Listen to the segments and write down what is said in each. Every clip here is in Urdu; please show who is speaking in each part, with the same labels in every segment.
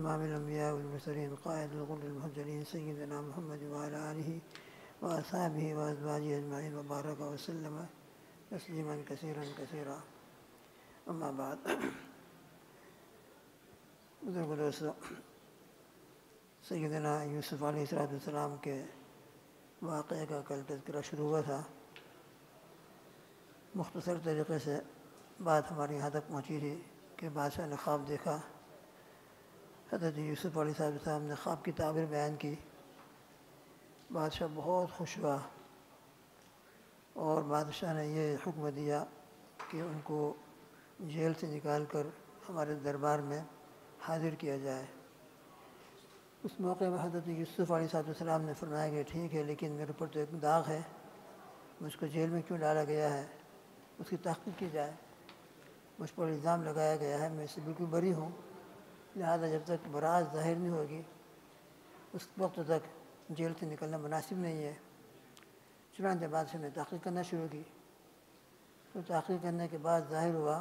Speaker 1: إمام الأنبياء والمرسلين قائد الغر المحجلين سيدنا محمد وعلى آله وأصحابه وأزواجه أجمعين وبارك وسلم تسليما كثيرا كثيرا أما بعد. بزرگ دوستو، سیدنا یوسف علیہ السلام کے واقعے کا کل تذکرہ شروع ہوا تھا. مختصر طریقے سے بات ہماری یہاں تک پہنچی تھی کہ بادشاہ نے خواب دیکھا. حضرت یوسف علیہ السلام نے خواب کی تعبیر بیان کی. بادشاہ بہت خوش ہوا اور بادشاہ نے یہ حکم دیا کہ ان کو جیل سے نکال کر ہمارے دربار میں حاضر کیا جائے. اس موقع پر حضرت یوسف علیہ السلام نے فرمایا کہ ٹھیک ہے، لیکن میرے اوپر تو ایک داغ ہے، مجھ کو جیل میں کیوں ڈالا گیا ہے، اس کی تحقیق کی جائے. مجھ پر الزام لگایا گیا ہے، میں اس سے بالکل بری ہوں، لہذا جب تک براءت ظاہر نہیں ہوگی اس وقت تک جیل سے نکلنا مناسب نہیں ہے. چنانچہ بادشاہ نے تحقیق کرنا شروع کی. تو تحقیق کرنے کے بعد ظاہر ہوا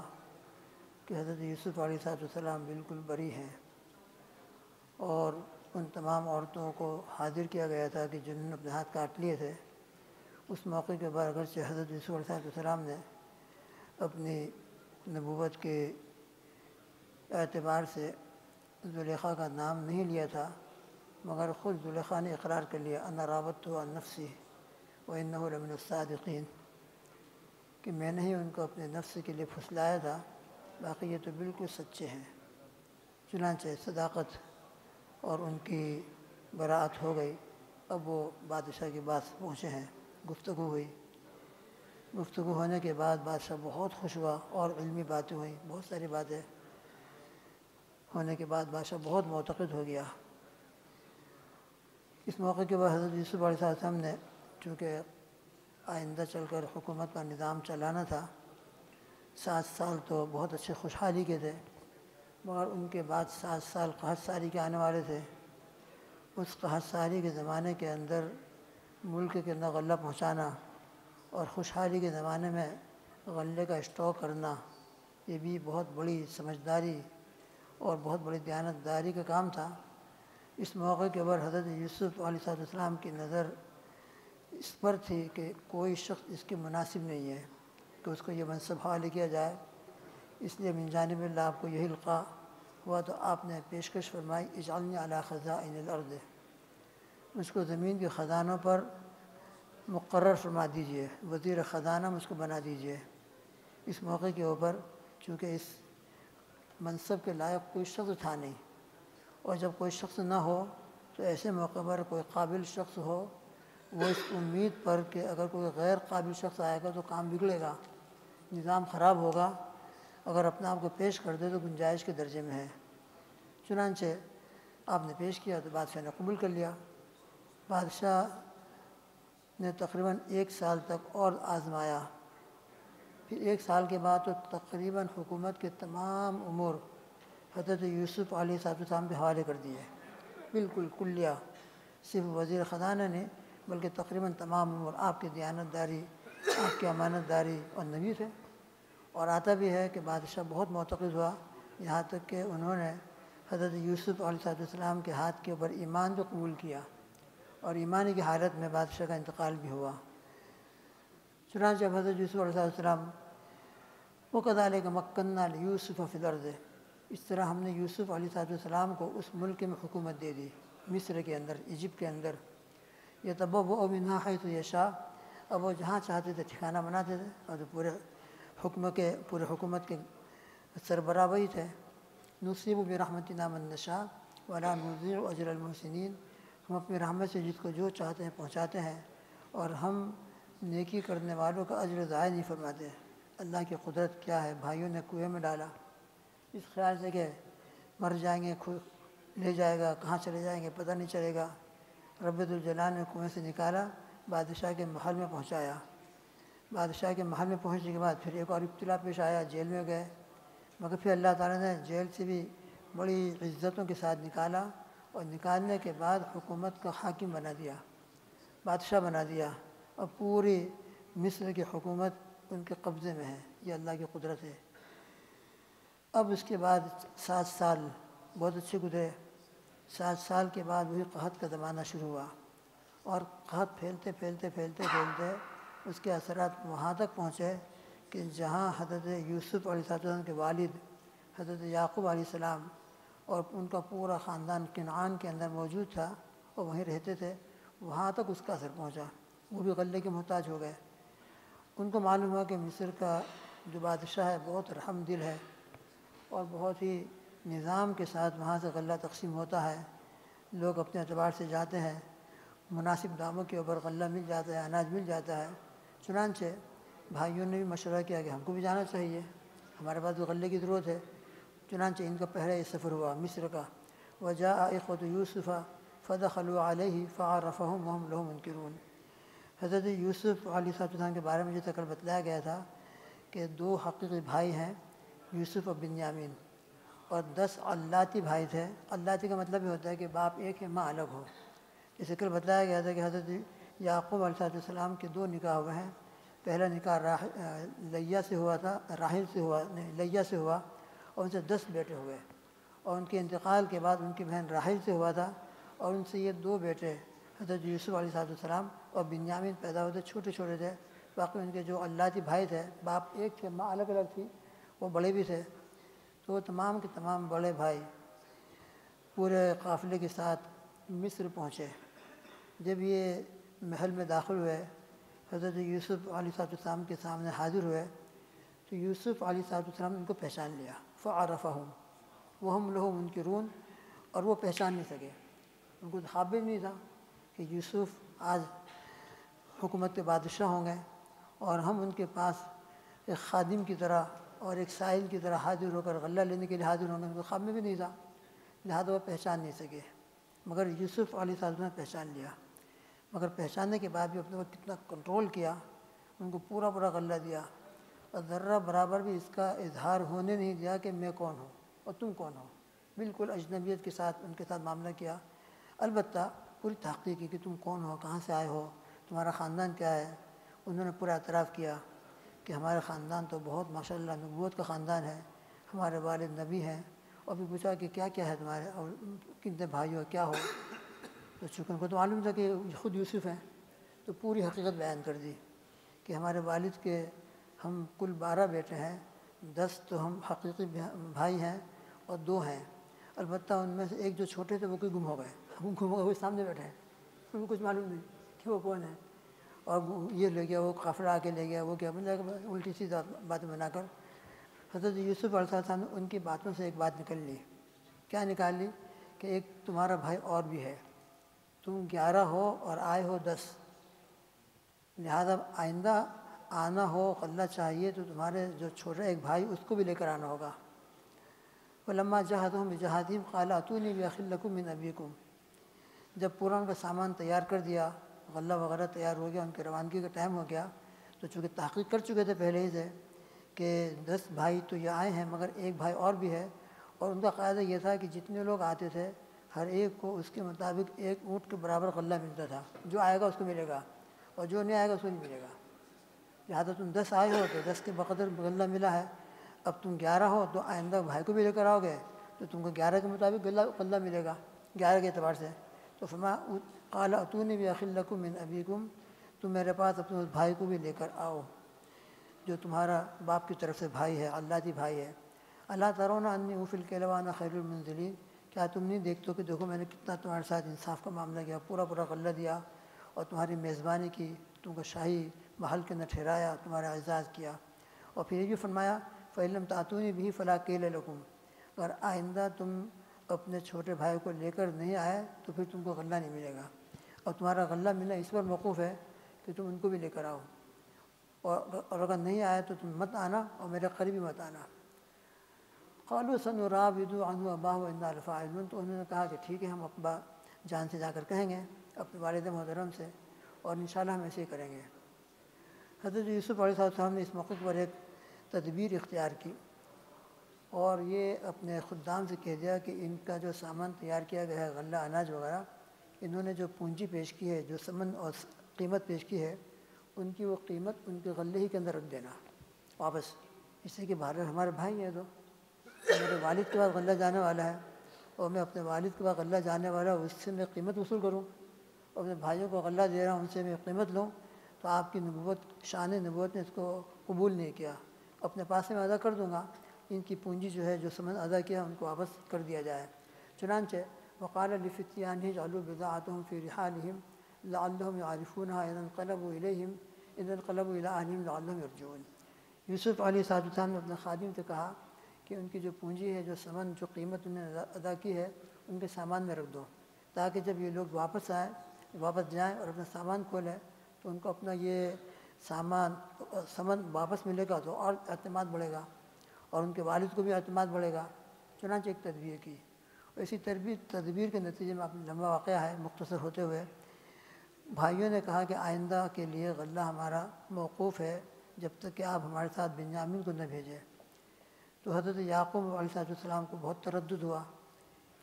Speaker 1: کہ حضرت یوسف علیہ السلام بالکل بری ہیں، اور ان تمام عورتوں کو حاضر کیا گیا تھا کہ جنہوں نے اپنے ہاتھ کاٹ لیے تھے. اس موقع کے بعد اگرچہ حضرت یوسف علیہ السلام نے اپنی نبوت کے اعتبار سے زلیخا کا نام نہیں لیا تھا، مگر خود زلیخا نے اقرار کر لیا انا راودتہ عن نفسی وانہ لمن الصادقین، کہ میں نے ہی ان کو اپنے نفس کے لیے پھسلایا تھا، باقی یہ تو بالکل سچے ہیں. چنانچہ صداقت اور ان کی براءت ہو گئی. اب وہ بادشاہ کے پاس پہنچے ہیں. گفتگو ہوئی. گفتگو ہونے کے بعد بادشاہ بہت خوش ہوا اور علمی باتیں ہوئیں. بہت ساری باتیں ہونے کے بعد بادشاہ بہت معتقد ہو گیا. اس موقع کے بعد حضرت یوسف علیہ السلام نے چونکہ آئندہ چل کر حکومت کا نظام چلانا تھا، 7 سال تو بہت اچھے خوشحالی کے تھے، مگر ان کے بعد 7 سال قحط ساری کے آنے والے تھے. اس قحط ساری کے زمانے کے اندر ملک کے اندر غلہ پہنچانا اور خوشحالی کے زمانے میں غلے کا اسٹاک کرنا، یہ بھی بہت بڑی سمجھداری اور بہت بڑی دیانتداری کا کام تھا. اس موقع کے اوپر حضرت یوسف علیہ السلام کی نظر اس پر تھی کہ کوئی شخص اس کے مناسب نہیں ہے کہ اس کو یہ منصب حوالے کیا جائے. اس لیے من جانب اللہ آپ کو یہی القاء ہوا تو آپ نے پیشکش فرمائی اجعلنی علی خزائن الارض، مجھ کو زمین کے خزانوں پر مقرر فرما دیجئے، وزیر خزانہ مجھ کو بنا دیجئے. اس موقع کے اوپر چونکہ اس منصب کے لائق کوئی شخص تھا نہیں، اور جب کوئی شخص نہ ہو تو ایسے موقع پر کوئی قابل شخص ہو، وہ اس امید پر کہ اگر کوئی غیر قابل شخص آئے گا تو کام بگڑے گا، نظام خراب ہوگا، اگر اپنا آپ کو پیش کر دے تو گنجائش کے درجے میں ہے. چنانچہ آپ نے پیش کیا تو بادشاہ نے قبول کر لیا. بادشاہ نے تقریباً 1 سال تک اور آزمایا. پھر 1 سال کے بعد تو تقریباً حکومت کے تمام امور حضرت یوسف علیہ السلام کے حوالے کر دیے، بالکل کلیہ. صرف وزیر خزانہ نے بلکہ تقریباً تمام امور آپ کی دیانتداری، آپ کی امانت داری اور نبی تھے. اور آتا بھی ہے کہ بادشاہ بہت معتقد ہوا، یہاں تک کہ انہوں نے حضرت یوسف علیہ السلام کے ہاتھ کے اوپر ایمان کو قبول کیا، اور ایمانی کی حالت میں بادشاہ کا انتقال بھی ہوا. چنانچہ جب حضرت یوسف علیہ السلام وَكَذَلِكَ مَكَّنَّا لِيُوسُفَ فِي الْأَرْضِ، اس طرح ہم نے یوسف علیہ السلام کو اس ملک میں حکومت دے دی، مصر کے اندر، ایجپٹ کے اندر. يَتَبَوَّأُ مِنْهَا حَيْثُ يَشَاءُ، اب وہ جہاں چاہتے تھے ٹھکانہ بناتے تھے، اور پورے حکومت کے سربراہ وہی تھے. نُصِيبُ بِرَحْمَتِنَا مَن نَّشَاءُ وَلَا نُضِيعُ أَجْرَ الْمُحْسِنِينَ، ہم اپنی رحمت سے جس کو جو چاہتے ہیں پہنچاتے ہیں، اور ہم نیکی کرنے والوں کا اجر ضائع نہیں فرماتے. اللہ کی قدرت کیا ہے. بھائیوں نے کنویں میں ڈالا اس خیال سے کہ مر جائیں گے، لے جائے گا، کہاں چلے جائیں گے پتہ نہیں چلے گا. رب ذوالجلال نے کنویں سے نکالا، بادشاہ کے محل میں پہنچایا. بادشاہ کے محل میں پہنچنے کے بعد پھر ایک اور ابتلا پیش آیا، جیل میں گئے، مگر پھر اللہ تعالیٰ نے جیل سے بھی بڑی عزتوں کے ساتھ نکالا، اور نکالنے کے بعد حکومت کا حاکم بنا دیا، بادشاہ بنا دیا، اور پوری مصر کی حکومت ان کے قبضے میں ہے. یہ اللہ کی قدرت ہے. اب اس کے بعد 7 سال بہت اچھے گزرے. 7 سال کے بعد وہی قحط کا زمانہ شروع ہوا، اور قحط پھیلتے پھیلتے پھیلتے پھیلتے اس کے اثرات وہاں تک پہنچے کہ جہاں حضرت یوسف علیہ السلام کے والد حضرت یعقوب علیہ السلام اور ان کا پورا خاندان کنعان کے اندر موجود تھا اور وہیں رہتے تھے، وہاں تک اس کا اثر پہنچا، وہ بھی غلے کے محتاج ہو گئے۔ ان کو معلوم ہوا کہ مصر کا جو بادشاہ ہے بہت رحم دل ہے اور بہت ہی نظام کے ساتھ وہاں سے غلہ تقسیم ہوتا ہے، لوگ اپنے اعتبار سے جاتے ہیں، مناسب داموں کے اوپر غلہ مل جاتا ہے، اناج مل جاتا ہے۔ چنانچہ بھائیوں نے بھی مشورہ کیا کہ ہم کو بھی جانا چاہیے، ہمارے پاس تو غلے کی ضرورت ہے۔ چنانچہ ان کا پہلا یہ سفر ہوا مصر کا۔ وجاء اخوۃ یوسف فدخلوا علیہ فعرفہم وہم لہ منکرون۔ حضرت یوسف علیہ السلام کے بارے میں جیسا کل بتلایا گیا تھا کہ 2 حقیقی بھائی ہیں، یوسف اور بنیامین، اور 10 علاتی بھائی تھے۔ علاتی کا مطلب یہ ہوتا ہے کہ باپ ایک ہے ماں الگ ہو۔ جیسے کل بتلایا گیا تھا کہ حضرت یعقوب علیہ السلام کے 2 نکاح ہوئے ہیں۔ پہلا نکاح لیا سے ہوا تھا، راحل سے ہوا نہیں، لیا سے ہوا، اور ان سے 10 بیٹے ہوئے، اور ان کے انتقال کے بعد ان کی بہن راحل سے ہوا تھا، اور ان سے یہ 2 بیٹے حضرت یوسف علیہ السلام اور بنیامین پیدا ہوتے، چھوٹے چھوٹے تھے۔ باقی ان کے جو علاتی بھائی تھے، باپ ایک تھے ماں الگ الگ تھی، وہ بڑے بھی تھے، تو وہ تمام کے تمام بڑے بھائی پورے قافلے کے ساتھ مصر پہنچے۔ جب یہ محل میں داخل ہوئے، حضرت یوسف علیہ السلام کے سامنے حاضر ہوئے، تو یوسف علیہ السلام نے ان کو پہچان لیا، فعرفہم وہم لہ منکرون، اور وہ پہچان نہیں سکے۔ ان کو خواب بھی نہیں تھا کہ یوسف آج حکومت کے بادشاہ ہوں گے اور ہم ان کے پاس ایک خادم کی طرح اور ایک سائل کی طرح حاضر ہو کر غلہ لینے کے لیے حاضر ہوں گے، ان کو خواب میں بھی نہیں تھا، لہٰذا وہ پہچان نہیں سکے۔ مگر یوسف علیہ السلام نے پہچان لیا، مگر پہچاننے کے بعد بھی اپنے کو کتنا کنٹرول کیا، ان کو پورا غلہ دیا، اور ذرہ برابر بھی اس کا اظہار ہونے نہیں دیا کہ میں کون ہوں اور تم کون ہو۔ بالکل اجنبیت کے ساتھ ان کے ساتھ معاملہ کیا، البتہ پوری تحقیق کی کہ تم کون ہو، کہاں سے آئے ہو، تمہارا خاندان کیا ہے۔ انہوں نے پورا اعتراف کیا کہ ہمارے خاندان تو بہت ماشاءاللہ نبوت کا خاندان ہے، ہمارے والد نبی ہیں، اور بھی پوچھا کہ کیا کیا ہے تمہارے اور کتنے بھائی ہو، کیا ہو، تو چونکہ ان کو تو معلوم تھا کہ خود یوسف ہیں، تو پوری حقیقت بیان کر دی کہ ہمارے والد کے ہم کل 12 بیٹے ہیں، 10 تو ہم حقیقی بھائی ہیں اور 2 ہیں، البتہ ان میں سے ایک جو چھوٹے تھے وہ کوئی گم ہو گئے، وہ گم ہو گئے، وہ سامنے بیٹھے ہیں، ان کو کچھ معلوم نہیں کہ وہ کون ہے، اور یہ لے گیا، وہ قافلہ آ کے لے گیا، وہ کیا الٹی سیدھا باتیں بنا کر حضرت یوسف علیہ السلام نے ان کی باتوں سے ایک بات نکل لی۔ کیا نکال لی؟ کہ ایک تمہارا بھائی اور بھی ہے، تم 11 ہو اور آئے ہو 10، لہذا آئندہ آنا ہو غلہ چاہیے تو تمہارے جو چھوٹا ایک بھائی اس کو بھی لے کر آنا ہوگا۔ فلما جہزہم بجہازہم قال اتونی باخ لکم من ابیکم۔ جب پورا ان کا سامان تیار کر دیا، غلہ وغیرہ تیار ہو گیا، ان کے روانگی کا ٹائم ہو گیا، تو چونکہ تحقیق کر چکے تھے پہلے ہی سے کہ 10 بھائی تو یہ آئے ہیں مگر ایک بھائی اور بھی ہے، اور ان کا قاعدہ یہ تھا کہ جتنے لوگ آتے تھے ہر ایک کو اس کے مطابق 1 اونٹ کے برابر غلہ ملتا تھا، جو آئے گا اس کو ملے گا اور جو نہیں آئے گا اس کو نہیں ملے گا۔ لہٰذا تم 10 آئے ہو تو 10 کے بقدر غلہ ملا ہے، اب تم 11 ہو تو آئندہ بھائی کو بھی لے کر آؤ گے تو تم کو 11 کے مطابق غلہ ملے گا، 11 کے اعتبار سے۔ تو قال اتونی باخ لکم من ابیکم، تم میرے پاس اپنے اس بھائی کو بھی لے کر آؤ جو تمہارا باپ کی طرف سے بھائی ہے، علاتی بھائی ہے۔ الا ترون انی اوفی الکیل وانا خیر المنزلین، کیا تم نہیں دیکھتے کہ دیکھو میں نے کتنا تمہارے ساتھ انصاف کا معاملہ کیا، پورا غلہ دیا اور تمہاری میزبانی کی، تم کو شاہی محل کے اندر ٹھہرایا، تمہارا اعزاز کیا، اور پھر یہ بھی فرمایا فإن لم تأتونی بہ فلا کیل لکم، اگر آئندہ تم اپنے چھوٹے بھائی کو لے کر نہیں آئے تو پھر تم کو غلہ نہیں ملے گا، اور تمہارا غلہ ملنا اس پر موقوف ہے کہ تم ان کو بھی لے کر آؤ، اور اگر نہیں آئے تو تم مت آنا اور میرے قریبی مت آنا۔ قالوا سنراود عنہ اباہ وانا لفاعلون، تو انہوں نے کہا کہ ٹھیک ہے، ہم ابا جان سے جا کر کہیں گے اپنے والد محترم سے، اور انشاءاللہ ہم ایسے ہی کریں گے۔ حضرت یوسف علیہ السلام نے اس موقع پر ایک تدبیر اختیار کی اور یہ اپنے خدام سے کہہ دیا کہ ان کا جو سامان تیار کیا گیا ہے، غلہ اناج وغیرہ، انہوں نے جو پونجی پیش کی ہے، جو ثمن اور قیمت پیش کی ہے، ان کی وہ قیمت ان کے غلے ہی کے اندر رکھ دینا واپس، اس سے کہ بہرحال ہمارے بھائی ہیں، تو میرے والد کے پاس غلہ جانے والا ہے، اور میں اپنے والد کے پاس غلہ جانے والا ہوں، اس سے میں قیمت وصول کروں، اور اپنے بھائیوں کو غلہ دے رہا ہوں، ان سے میں قیمت لوں، تو آپ کی نبوت، شان نبوت نے اس کو قبول نہیں کیا، اپنے پاس میں ادا کر دوں گا، ان کی پونجی جو ہے جو سمن ادا کیا ان کو واپس کر دیا جائے۔ چنانچہ وقال لفتیانہ اجعلوا بضاعتهم فی رحالہم لعلہم یعرفونہا اذا انقلبوا الی اہلہم لعلہم یرجعون۔ یوسف علیہ السلام نے اپنے خادم سے کہا کہ ان کی جو پونجی ہے، جو سمن، جو قیمت انہوں نے ادا کی ہے، ان کے سامان میں رکھ دو، تاکہ جب یہ لوگ واپس جائیں اور اپنا سامان کھولیں تو ان کو اپنا یہ سمن واپس ملے گا تو اور اعتماد بڑھے گا، اور ان کے والد کو بھی اعتماد بڑھے گا۔ چنانچہ ایک تدبیر کی، اور اسی تدبیر کے نتیجے میں آپ لمبا واقعہ ہے، مختصر ہوتے ہوئے بھائیوں نے کہا کہ آئندہ کے لیے غلہ ہمارا موقوف ہے جب تک کہ آپ ہمارے ساتھ بنیامین کو نہ بھیجیں۔ تو حضرت یعقوب علیہ السلام کو بہت تردد ہوا،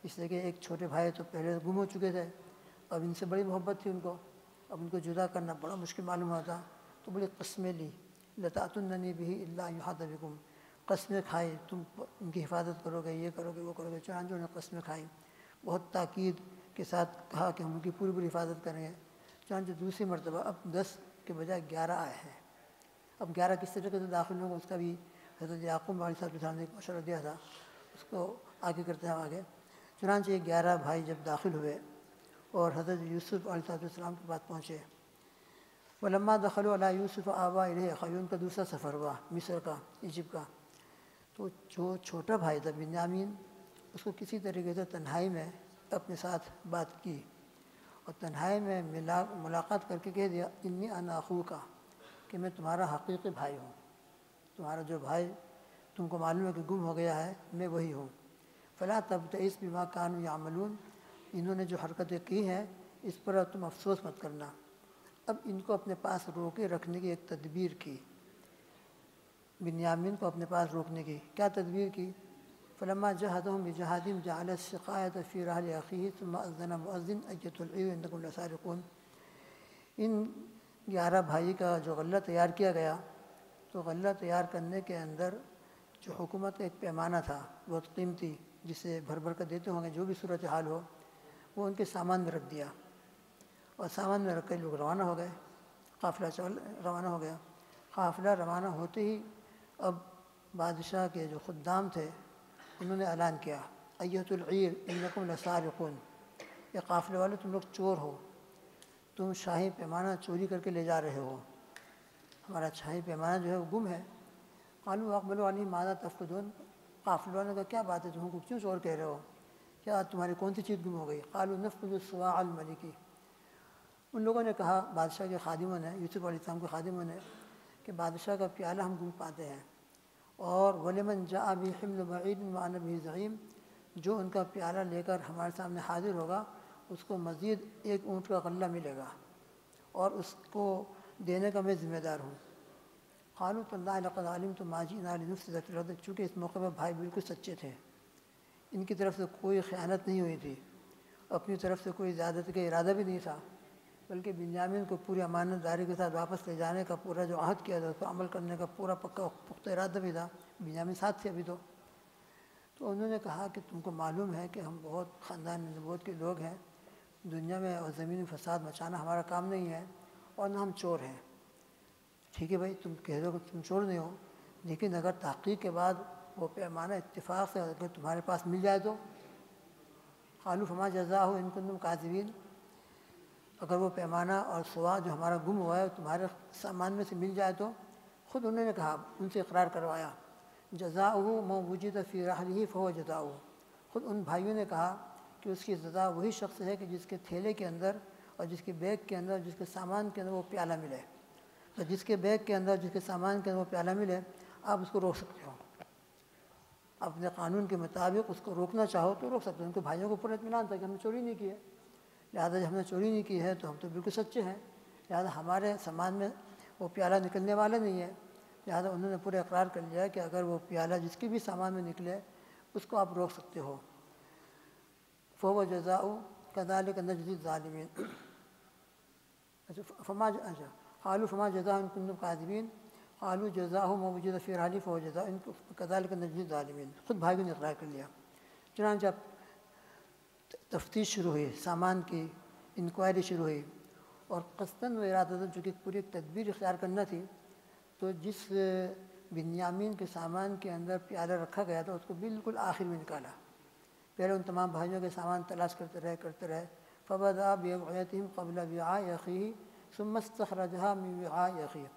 Speaker 1: اس لیے کہ ایک چھوٹے بھائی تو پہلے گم ہو چکے تھے، اب ان سے بڑی محبت تھی ان کو، اب ان کو جدا کرنا بڑا مشکل معلوم ہوتا، تو بڑی قسمیں لی، لَتَأْتُنَّنِي بِهِ إِلَّا أَنْ يُحَاطَ بِكُمْ، قسمیں کھائی، تم ان کی حفاظت کرو گے، یہ کرو گے، وہ کرو گے۔ چنانچہ انہوں نے قسمیں کھائی، بہت تاکید کے ساتھ کہا کہ ہم ان کی پوری پوری حفاظت کریں گے۔ چنانچہ دوسری مرتبہ اب 10 کے بجائے 11 آئے ہیں۔ اب 11 کس طریقے سے داخل ہوں گے اس کا بھی حضرت یعقوب علیہ السلام نے ایک مشورہ دیا تھا، اس کو آگے کرتے ہیں آگے۔ چنانچہ یہ 11 بھائی جب داخل ہوئے اور حضرت یوسف علیہ السلام کے پاس پہنچے، وَلَمَّا دَخَلُوا عَلَىٰ يُوسُفَ آوَىٰ إِلَيْهِ أَخَاهُ، ان کا دوسرا سفر ہوا مصر کا، ایجپٹ کا۔ تو جو چھوٹا بھائی تھا بنیامین، اس کو کسی طریقے سے تنہائی میں اپنے ساتھ بات کی، اور تنہائی میں ملاقات کر کے کہہ دیا انی انا اخوک، کہ میں تمہارا حقیقی بھائی ہوں، تمہارا جو بھائی تم کو معلوم ہے کہ گم ہو گیا ہے، میں وہی ہوں۔ فلا تبتئس بما كانوا يعملون، انہوں نے جو حرکتیں کی ہیں اس پر تم افسوس مت کرنا۔ اب ان کو اپنے پاس روکے رکھنے کی ایک تدبیر کی، بنیامین کو اپنے پاس روکنے کی کیا تدبیر کی؟ فلما جهزهم بجهازهم جعل السقاية في رحل أخيه ثم أذن مؤذن أيتها العير إنكم لسارقون۔ ان 11 بھائی کا جو غلہ تیار کیا گیا، تو غلہ تیار کرنے کے اندر جو حکومت کا ایک پیمانہ تھا بہت قیمتی، جسے بھر بھر کر دیتے ہوں گے جو بھی صورتحال ہو، وہ ان کے سامان میں رکھ دیا، اور سامان میں رکھ کے لوگ روانہ ہو گئے، قافلہ روانہ ہو گیا۔ قافلہ روانہ ہوتے ہی اب بادشاہ کے جو خدام تھے انہوں نے اعلان کیا ایتها العیر انکم لسارقون، یہ قافلے والے تم لوگ چور ہو، تم شاہی پیمانہ چوری کر کے لے جا رہے ہو، ہمارا شاہی پیمانہ جو ہے وہ گم ہے۔ قالوا اقبلوا علیہم ماذا تفقدون، قافلے والوں کا کیا بات ہے، تم کو کیوں چور کہہ رہے ہو، کیا تمہاری کون سی چیز گم ہو گئی؟ قالوا نفقد الصواع الملکی، ان لوگوں نے کہا، بادشاہ کے خادموں نے، یوسف علیہ السلام کے خادموں نے، کہ بادشاہ کا پیالہ ہم گم پاتے ہیں، اور وَلِمَنْ جَاءَ بِحِمْلُ بَعِيرٍ وَأَنَا بِهِ زَعِيمٌ، جو ان کا پیالہ لے کر ہمارے سامنے حاضر ہوگا اس کو مزید ایک اونٹ کا غلہ ملے گا، اور اس کو دینے کا میں ذمہ دار ہوں۔ قالوا تاللہ لقد علمتم ما جئنا لنفسد فی الارض، چونکہ اس موقع پر بھائی بالکل سچے تھے، ان کی طرف سے کوئی خیانت نہیں ہوئی تھی، اپنی طرف سے کوئی زیادتی کا ارادہ بھی نہیں تھا، بلکہ بنیامین کو پوری امانت داری کے ساتھ واپس لے جانے کا پورا جو عہد کیا تھا اس کو عمل کرنے کا پورا پکا پختہ ارادہ بھی تھا، بنیامین ساتھ تھے ابھی تو انہوں نے کہا کہ تم کو معلوم ہے کہ ہم بہت خاندان نبوت کے لوگ ہیں، دنیا میں اور زمین میں فساد مچانا ہمارا کام نہیں ہے، اور نہ ہم چور ہیں۔ ٹھیک ہے بھائی، تم کہہ دو کہ تم چور نہیں ہو، لیکن اگر تحقیق کے بعد وہ پیمانہ اتفاق سے اگر تمہارے پاس مل جائے تو؟ قالوا فما جزاؤ ان کنتم کاذبین، اگر وہ پیمانہ اور سوا جو ہمارا گم ہوا ہے تمہارے سامان میں سے مل جائے تو؟ خود انہوں نے کہا، ان سے اقرار کروایا، جزاؤہ ما وجد فی رحلہ فہو جزاؤہ، خود ان بھائیوں نے کہا کہ اس کی سزا وہی شخص ہے کہ جس کے تھیلے کے اندر اور جس کے بیگ کے اندر، جس کے سامان کے اندر وہ پیالہ ملے، تو جس کے بیگ کے اندر، جس کے سامان کے اندر وہ پیالہ ملے، آپ اس کو روک سکتے ہو، اپنے قانون کے مطابق اس کو روکنا چاہو تو روک سکتے ہو۔ ان کے بھائیوں کو پورا اطمینان تھا کہ ہم نے چوری نہیں کی ہے، لہٰذا جب ہم نے چوری نہیں کی ہے تو ہم تو بالکل سچے ہیں، لہٰذا ہمارے سامان میں وہ پیالہ نکلنے والا نہیں ہے، لہٰذا انہوں نے پورا اقرار کر لیا کہ اگر وہ پیالہ جس کے بھی سامان میں نکلے اس کو آپ روک سکتے ہو۔ فَهُوَ جَزَاؤُ كَذَلِكَ نَجْزِي الظَّالِمِينَ۔ قالوا فما جزاء ان کنتم کاذبین، قالوا جزاؤہ ما وجد فی رحلہ فہو جزاؤ كذلك نجزی الظالمین، خود بھائیوں نے اقرار کر لیا۔ چنانچہ تفتیش شروع ہوئی، سامان کی انکوائری شروع ہوئی، اور قصداً و ارادتاً چونکہ پوری ایک تدبیر اختیار کرنا تھی، تو جس بنیامین کے سامان کے اندر پیالہ رکھا گیا تھا اس کو بالکل آخر میں نکالا۔ پہلے ان تمام بھائیوں کے سامان تلاش کرتے رہے۔ فبدأ بأوعيتهم قبل وعاء أخيه ثم استخرجها من وعاء أخيه۔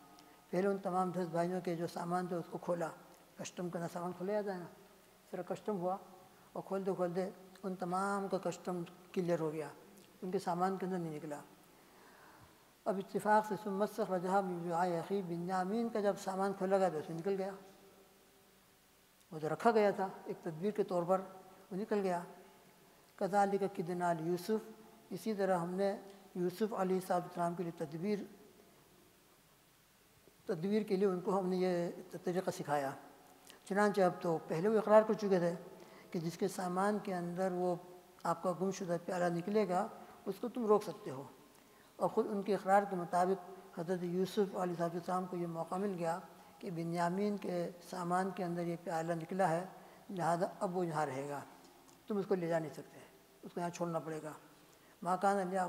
Speaker 1: پہلے ان تمام 10 بھائیوں کے جو سامان تھے اس کو کھولا، کسٹم کا سامان کھولا جاتا ہے نا، پھر کسٹم ہوا، اور کھولتے ان تمام کا کسٹم کلیئر ہو گیا، ان کے سامان کے اندر نہیں نکلا۔ اب اتفاق سے ثم استخرجها من وعاء أخيه، بنیامین کا جب سامان کھولا گیا تو اسے نکل گیا، وہ جو رکھا گیا تھا ایک تدبیر کے طور پر وہ نکل گیا۔ کذالک کدنا لیوسف، اسی طرح ہم نے یوسف علیہ السلام کے لیے تدبیر کے لیے ان کو ہم نے یہ طریقہ سکھایا۔ چنانچہ اب تو پہلے وہ اقرار کر چکے تھے کہ جس کے سامان کے اندر وہ آپ کا گم شدہ پیالہ نکلے گا اس کو تم روک سکتے ہو، اور خود ان کے اقرار کے مطابق حضرت یوسف علیہ السلام کو یہ موقع مل گیا کہ بنیامین کے سامان کے اندر یہ پیالہ نکلا ہے، لہذا اب وہ یہاں رہے گا، تم اس کو لے جا نہیں سکتے، اس کو یہاں چھوڑنا پڑے گا۔ ما کان لیا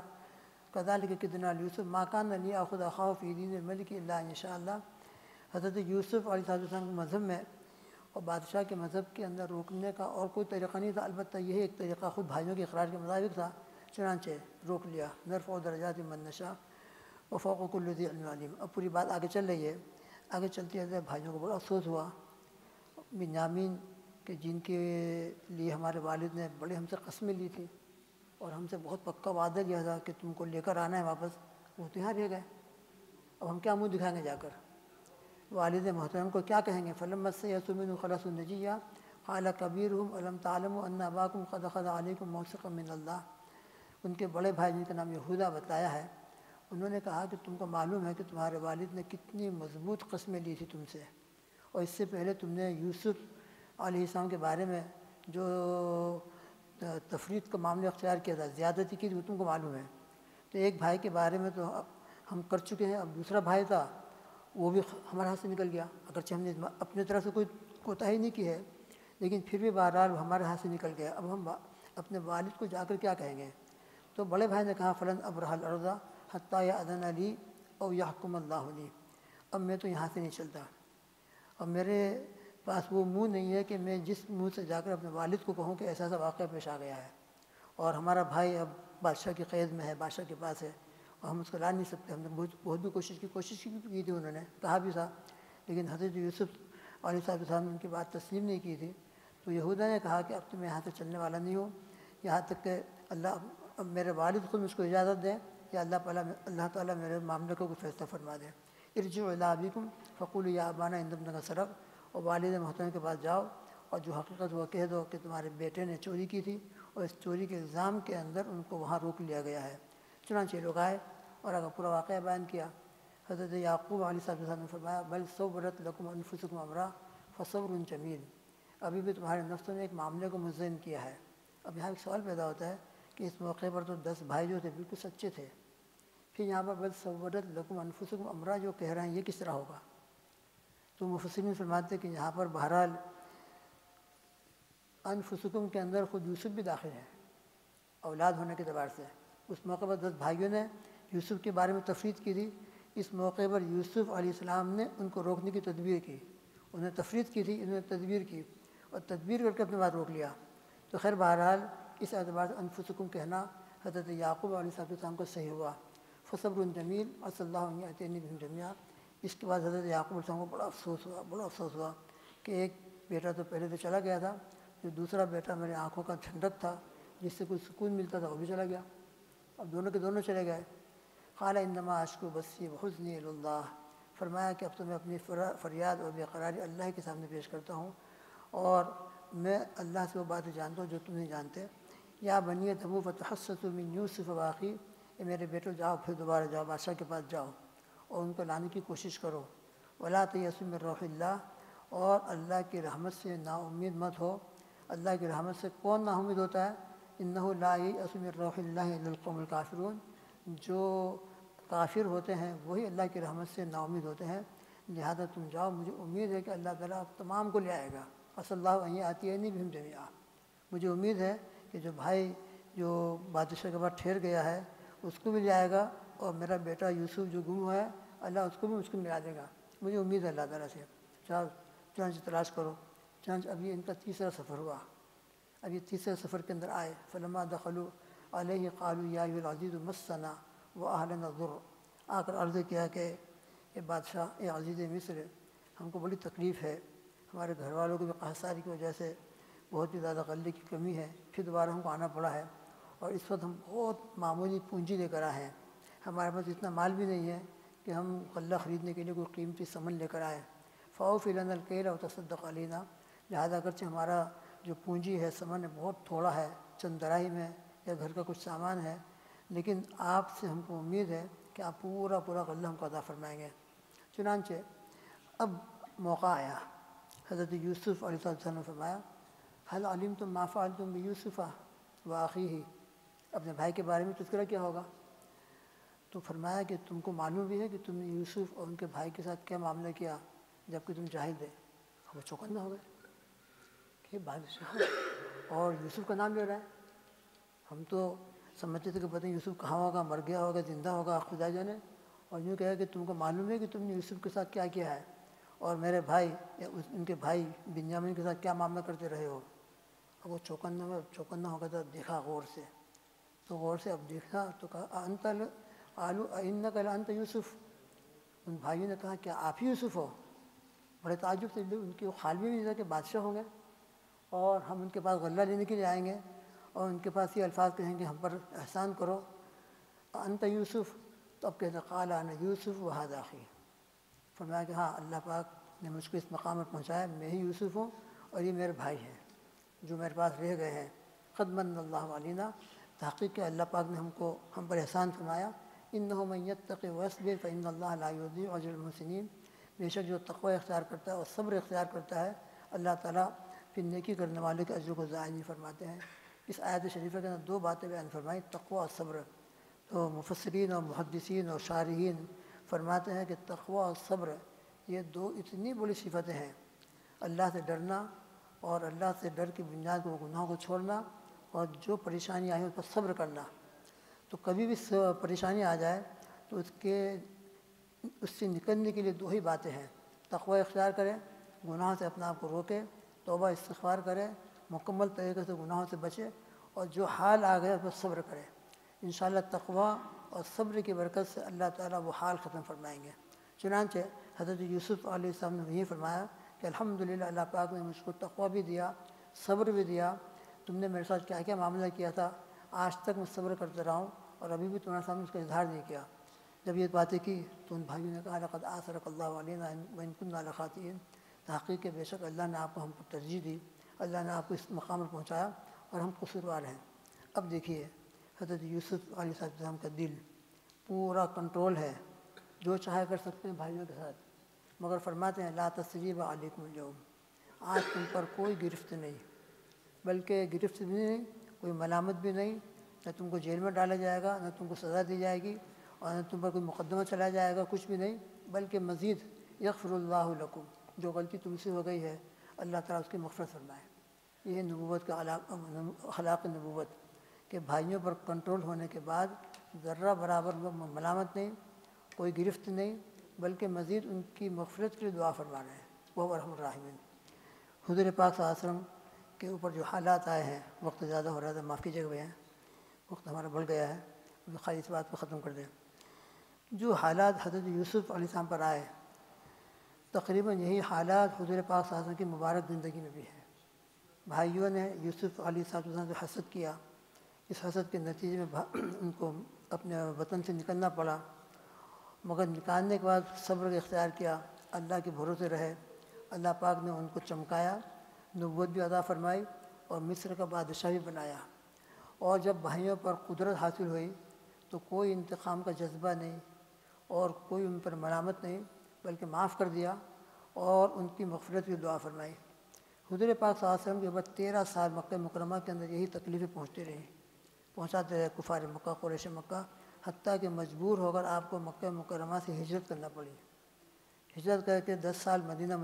Speaker 1: کذالک کدنا لیوسف ما کان لیأخذ اخاه فی دین الملک الا ان شاء اللہ۔ حضرت یوسف علیہ السلام کے مذہب میں اور بادشاہ کے مذہب کے اندر روکنے کا اور کوئی طریقہ نہیں تھا، البتہ یہی ایک طریقہ خود بھائیوں کے اقرار کے مطابق تھا، چنانچہ روک لیا۔ نرفع درجات من نشاء وفوق کل ذی علم علیم۔ اب پوری بات آگے چل رہی ہے، آگے چلتے چلتے بھائیوں کو بڑا افسوس ہوا، بنیامین کہ جن کے لیے ہمارے والد نے بڑے ہم سے قسمیں لی تھی اور ہم سے بہت پکا وعدہ لیا تھا کہ تم کو لے کر آنا ہے واپس، وہ تو یہاں رہ گئے، اب ہم کیا منہ دکھائیں گے جا کر؟ والد محترم کو کیا کہیں گے؟ فلما استيئسوا منه خلصوا النجية قال كبيرهم ألم تعلموا أن أباكم قد أخذ عليكم موثقا من اللہ۔ ان کے بڑے بھائی جن کا نام یہوذا بتایا ہے، انہوں نے کہا کہ تم کو معلوم ہے کہ تمہارے والد نے کتنی مضبوط قسمیں لی تھی تم سے، اور اس سے پہلے تم نے یوسف علیہ السلام کے بارے میں جو تفرید کا معاملہ اختیار کیا تھا، زیادتی کی تھی، وہ تم کو معلوم ہے۔ تو ایک بھائی کے بارے میں تو ہم کر چکے ہیں، اب دوسرا بھائی تھا وہ بھی ہمارے ہاتھ سے نکل گیا، اگرچہ ہم نے اپنے طرف سے کوئی کوتاہی نہیں کی ہے، لیکن پھر بھی بہرحال وہ ہمارے ہاتھ سے نکل گیا، اب ہم اپنے والد کو جا کر کیا کہیں گے؟ تو بڑے بھائی نے کہا فلن ابرح الارض حتی یأذن لی او یحکم اللہ لی، اب میں تو یہاں سے نہیں چلتا، اب میرے پاس وہ منہ نہیں ہے کہ میں جس منہ سے جا کر اپنے والد کو کہوں کہ ایسا ایسا واقعہ پیش آ گیا ہے، اور ہمارا بھائی اب بادشاہ کی قید میں ہے، بادشاہ کے پاس ہے، اور ہم اس کو لا نہیں سکتے۔ ہم نے بہت بھی کوشش کی تھی، انہوں نے کہا بھی تھا، لیکن حضرت یوسف علیہ السلام نے ان کی بات تسلیم نہیں کی تھی۔ تو یہوذا نے کہا کہ اب تو میں یہاں سے چلنے والا نہیں ہوں، یہاں تک کہ اب میرے والد خود مجھ کو اجازت دیں یا اللہ تعالیٰ میرے معاملے کو کوئی فیصلہ فرما دے۔ ارجعوا الی ابیکم فقولوا یا ابانا ان ابنک سرق، اور والد محترم کے پاس جاؤ اور جو حقیقت وہ کہہ دو کہ تمہارے بیٹے نے چوری کی تھی، اور اس چوری کے الزام کے اندر ان کو وہاں روک لیا گیا ہے۔ چنانچہ لوگ آئے اور اگر پورا واقعہ بیان کیا۔ حضرت یعقوب علیہ السلام نے فرمایا بل صورت لکم انفسکم امرا فصبر جمیل، ابھی بھی تمہارے نفسوں نے ایک معاملے کو مزین کیا ہے۔ اب یہاں ایک سوال پیدا ہوتا ہے کہ اس موقع پر تو 10 بھائی جو تھے بالکل سچے تھے، پھر یہاں پر بل صورت لکم انفسکم امرا جو کہہ رہے ہیں یہ کس طرح ہوگا؟ تو مفسرین فرماتے ہیں کہ یہاں پر بہرحال انفسکم کے اندر خود یوسف بھی داخل ہے اولاد ہونے کے اعتبار سے۔ اس موقع پر 10 بھائیوں نے یوسف کے بارے میں تفرید کی تھی، اس موقع پر یوسف علیہ السلام نے ان کو روکنے کی تدبیر کی، انہوں نے تفرید کی تھی، انہوں نے تدبیر کی اور تدبیر کر کے اپنے بات روک لیا۔ تو خیر بہرحال اس اعتبار سے انفسکم کہنا حضرت یعقوب علیہ السلام کو صحیح ہوا۔ فصبر جمیل عسى اللہ ان یأتینی بہم جميعا۔ اس کے بعد حضرت یعقوب علیہ السلام کو بڑا افسوس ہوا کہ ایک بیٹا تو پہلے تو چلا گیا تھا، جو دوسرا بیٹا میرے آنکھوں کا ٹھنڈک تھا، جس سے کوئی سکون ملتا تھا، وہ بھی چلا گیا، اب دونوں کے دونوں چلے گئے۔ قال انما اشکو بثی وحزنی الی اللہ، فرمایا کہ اب تو میں اپنی فریاد اور بے قراری اللہ کے سامنے پیش کرتا ہوں، اور میں اللہ سے وہ باتیں جانتا ہوں جو تم نہیں جانتے۔ یا بنی اذهبوا فتحسسوا من یوسف واخیہ، اے میرے بیٹو جاؤ پھر دوبارہ جاؤ بادشاہ کے پاس جاؤ اور ان کو لانے کی کوشش کرو۔ ولا تیأسوا من روح اللہ، اور اللہ کی رحمت سے نا امید مت ہو۔ اللہ کی رحمت سے کون نا امید ہوتا ہے؟ انہ لا یأس من روح اللہ الا القوم الکافرون، جو کافر ہوتے ہیں وہی اللہ کی رحمت سے نا امید ہوتے ہیں، لہذا تم جاؤ، مجھے امید ہے کہ اللہ تعالیٰ تمام کو لے آئے گا۔ عسى اللہ ان یأتینی بہم جميعا، مجھے امید ہے کہ جو بھائی جو بادشاہ کے بعد ٹھہر گیا ہے اس کو بھی لے آئے گا، اور میرا بیٹا یوسف جو گم ہوا ہے اللہ اس کو بھی مجھ کو ملا دے گا، مجھے امید ہے اللہ تعالیٰ سے، چنانچہ تلاش کرو۔ چنانچہ اب یہ ان کا تیسرا سفر ہوا، اب یہ تیسرے سفر کے اندر آئے، فلما دخلوا علیہ قالوا یا ایھا العزیز مسنا واہلنا الضر، آ کر عرض کیا کہ اے بادشاہ، اے عزیز مصر، ہم کو بڑی تکلیف ہے، ہمارے گھر والوں کو بھی قحط کی وجہ سے بہت ہی زیادہ غلے کی کمی ہے، پھر دوبارہ ہم کو آنا پڑا ہے، اور اس وقت ہم بہت معمولی پونجی لے کر آئے ہیں، ہمارے پاس اتنا مال بھی نہیں ہے کہ ہم غلہ خریدنے کے لیے کوئی قیمتی سامان لے کر آئیں، فاوف لنا الکیل وتصدق علینا، لہٰذا اگرچہ ہمارا جو پونجی ہے سامان بہت تھوڑا ہے، چند دراہم ہے یا گھر کا کچھ سامان ہے، لیکن آپ سے ہم کو امید ہے کہ آپ پورا غلہ ہم کو عطا فرمائیں گے۔ چنانچہ اب موقع آیا، حضرت یوسف علیہ السلام نے فرمایا حل علمتم ما فعلتم بیوسف واخیہ، اپنے بھائی کے بارے میں تذکرہ کیا ہوگا، تو فرمایا کہ تم کو معلوم بھی ہے کہ تم نے یوسف اور ان کے بھائی کے ساتھ کیا معاملہ کیا جب کہ تم جاہل تھے۔ وہ چوکنا ہو گئے کہ بادشاہ اور یوسف کا نام لے رہا ہے، ہم تو سمجھتے تھے کہ پتہ نہیں یوسف کہاں ہوگا، مر گیا ہوگا، زندہ ہوگا، خدا جانے، اور یوں کہا کہ تم کو معلوم ہے کہ تم نے یوسف کے ساتھ کیا کیا ہے، اور میرے بھائی یا ان کے بھائی بنیامین کے ساتھ کیا معاملہ کرتے رہے ہو۔ اب وہ چوکنا ہو گیا تھا، دیکھا غور سے، تو غور سے اب دیکھا تو کہا انت انک لانت یوسف، ان بھائیوں نے کہا کیا آپ ہی یوسف ہو؟ بڑے تعجب سے، ان کے خیال میں بھی نہیں تھا کہ بادشاہ ہوں گے اور ہم ان کے پاس غلہ لینے کے لیے آئیں گے اور ان کے پاس یہ الفاظ کہیں گے ہم پر احسان کرو، انت یوسف، تو اب کہتے قال انا یوسف وھذا اخی، فرمایا کہ ہاں اللہ پاک نے مجھ کو اس مقام پر پہنچایا، میں ہی یوسف ہوں اور یہ میرے بھائی ہیں جو میرے پاس رہ گئے ہیں، قد من اللہ علینا، تحقیق کہ اللہ پاک نے ہم پر احسان فرمایا، انہ من یتق ویصبر فان اللہ لا یضیع اجر المحسنین، بے شک جو تقوی اختیار کرتا ہے اور صبر اختیار کرتا ہے اللہ تعالیٰ پھر نیکی کرنے والے کے اجر کو ضائع نہیں فرماتے ہیں۔ اس آیت شریفہ کے اندر دو باتیں بیان فرمائیں، تقوی اور صبر، تو مفسرین اور محدثین اور شارحین فرماتے ہیں کہ تقوی اور صبر یہ دو اتنی بڑی صفتیں ہیں، اللہ سے ڈرنا اور اللہ سے ڈر کی بنیاد کو گناہوں کو چھوڑنا اور جو پریشانی آئی اس پر صبر کرنا، تو کبھی بھی پریشانی آ جائے تو اس سے نکلنے کے لیے دو ہی باتیں ہیں، تقوی اختیار کرے، گناہوں سے اپنا آپ کو روکے، توبہ استغفار کرے، مکمل طریقے سے گناہوں سے بچے، اور جو حال آ گیا اس پر صبر کرے، انشاءاللہ تقوی اور صبر کی برکت سے اللہ تعالیٰ وہ حال ختم فرمائیں گے۔ چنانچہ حضرت یوسف علیہ السلام نے یہ فرمایا کہ الحمدللہ اللہ پاک نے مجھ کو تقوی بھی دیا، صبر بھی دیا، تم نے میرے ساتھ کیا کیا معاملہ کیا تھا، آج تک میں صبر کرتا رہا ہوں اور ابھی بھی تمہارے سامنے اس کا اظہار نہیں کیا۔ جب یہ باتیں کی تو ان بھائیوں نے کہا لقد آثرک اللہ علینا وان کنا لخاطئین، تحقیق کہ بے شک اللہ نے آپ کو ہم کو ترجیح دی، اللہ نے آپ کو اس مقام پر پہنچایا اور ہم قصوروار ہیں۔ اب دیکھیے حضرت یوسف علیہ السلام کا دل پورا کنٹرول ہے، جو چاہے کر سکتے ہیں بھائیوں کے ساتھ، مگر فرماتے ہیں لا تثریب علیکم اليوم، آج تم پر کوئی گرفت نہیں، بلکہ گرفت بھی نہیں، کوئی ملامت بھی نہیں، نہ تم کو جیل میں ڈالا جائے گا، نہ تم کو سزا دی جائے گی، اور نہ تم پر کوئی مقدمہ چلایا جائے گا، کچھ بھی نہیں، بلکہ مزید یغفر اللہ لکم، جو غلطی تم سے ہو گئی ہے اللہ تعالیٰ اس کی مغفرت فرمائے۔ یہ نبوت کا اخلاق نبوت کہ بھائیوں پر کنٹرول ہونے کے بعد ذرہ برابر ملامت نہیں، کوئی گرفت نہیں، بلکہ مزید ان کی مغفرت کے لیے دعا فرما رہے ہیں، وہ ارحم الراحمین۔ حضور پاک صلی اللہ علیہ وسلم کے اوپر جو حالات آئے ہیں، وقت زیادہ ہو رہا تھا، معاف کیجیے گا، وقت ہمارا بڑھ گیا ہے، خالی اس بات کو ختم کر دیں۔ جو حالات حضرت یوسف علیہ السلام پر آئے، تقریباً یہی حالات حضور پاک صلی اللہ علیہ وسلم کی مبارک زندگی میں بھی ہے۔ بھائیوں نے یوسف علیہ السلام سے حسد کیا، اس حسد کے نتیجے میں ان کو اپنے وطن سے نکلنا پڑا، مگر نکالنے کے بعد صبر اختیار کیا، اللہ کے بھروسے رہے، اللہ پاک نے ان کو چمکایا، نبوت بھی عطا فرمائی اور مصر کا بادشاہ بھی بنایا، اور جب بھائیوں پر قدرت حاصل ہوئی تو کوئی انتقام کا جذبہ نہیں اور کوئی ان پر ملامت نہیں، بلکہ معاف کر دیا اور ان کی مغفرت کی دعا فرمائی۔ حضور پاک صلی اللہ علیہ وسلم کے بعد 13 سال مکہ مکرمہ کے اندر یہی تکلیفیں پہنچاتے رہے کفار مکہ، قریش مکہ، حتیٰ کہ مجبور ہو کر آپ کو مکہ مکرمہ سے ہجرت کرنا پڑی۔ ہجرت کر کے 8 سال مدینہ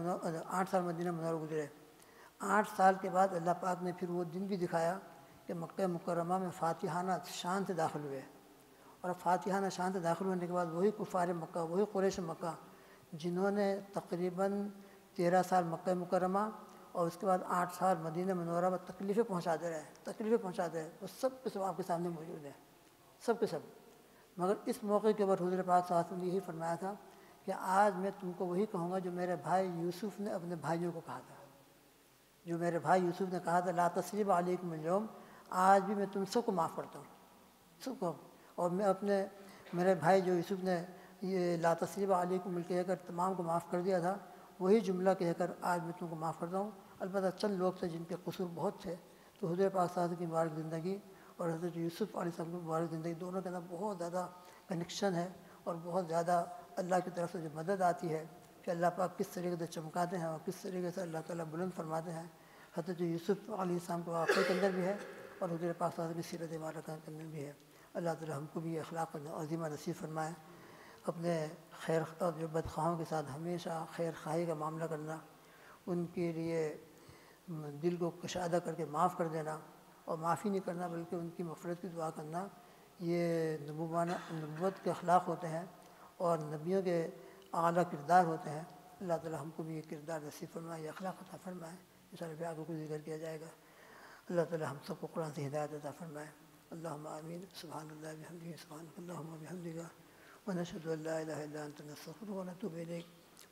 Speaker 1: منورہ گزرے۔ 8 سال کے بعد اللہ پاک نے پھر وہ دن بھی دکھایا کہ مکہ مکرمہ میں فاتحانہ شان سے داخل ہوئے، اور فاتحانہ شان سے داخل ہونے کے بعد وہی کفار مکہ، وہی قریش مکہ جنہوں نے تقریباً 13 سال مکہ مکرمہ اور اس کے بعد 8 سال مدینہ منورہ میں تکلیفیں پہنچاتے رہے، وہ سب کے سب آپ کے سامنے موجود ہیں، سب کے سب۔ مگر اس موقع کے اوپر حضور پاک صلی اللہ علیہ وسلم نے یہی فرمایا تھا کہ آج میں تم کو وہی کہوں گا جو میرے بھائی یوسف نے اپنے بھائیوں کو کہا تھا، جو میرے بھائی یوسف نے کہا تھا لا تثریب علیکم اليوم، آج بھی میں تم سب کو معاف کرتا ہوں، سب کو۔ اور میں میرے بھائی جو یوسف نے یہ لا تثریب علیکم کہہ کر تمام کو معاف کر دیا تھا، وہی جملہ کہہ کر آج میں تم کو معاف کرتا ہوں۔ البتہ چند لوگ تھے جن کے قصور بہت تھے، تو حضور پاک صلی اللہ علیہ وسلم کی مبارک زندگی اور حضرت یوسف علیہ السلام کی مبارک زندگی دونوں کے اندر بہت زیادہ کنیکشن ہے، اور بہت زیادہ اللہ کی طرف سے جو مدد آتی ہے کہ اللہ پاک کس طریقے سے چمکاتے ہیں اور کس طریقے سے اللہ تعالیٰ بلند فرماتے ہیں، حضرت یوسف علیہ السلام کے واقعے کے اندر بھی ہے اور حضور پاک صلی اللہ علیہ وسلم کی سیرت مبارکہ کے اندر بھی ہے۔ اللہ تعالیٰ ہم کو بھی اخلاق عظیمہ نصیب فرمائے، اپنے خیر اور جو بدخواہوں کے ساتھ ہمیشہ خیر خواہی کا معاملہ کرنا، ان کے لیے دل کو کشادہ کر کے معاف کر دینا، اور معافی نہیں کرنا بلکہ ان کی مغفرت کی دعا کرنا، یہ نبوت کے اخلاق ہوتے ہیں اور نبیوں کے اعلیٰ کردار ہوتے ہیں۔ اللہ تعالیٰ ہم کو بھی یہ کردار نصیب فرمائے، یہ اخلاق عطا فرمائے، ان شاء اللہ پھر آگے کو ذکر کیا جائے گا۔ اللہ تعالیٰ ہم سب کو قرآن سے ہدایت عطا فرمائے۔ اللہم آمین۔ سبحان اللہ بحمدہ، سبحانک اللہم وبحمدک، ونشہد ان لا الہ الا انت نستغفرک ونتوب الیک،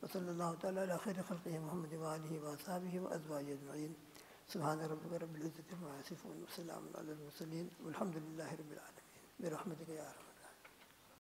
Speaker 1: وصلی اللہ تعالیٰ علی خیر خلقہ محمد وآلہ وصحبہ وازواجہ اجمعین۔ سبحان ربک رب العزۃ عما یصفون، وسلام علی المرسلین، والحمد للہ رب العالمین، برحمتک یا ارحم۔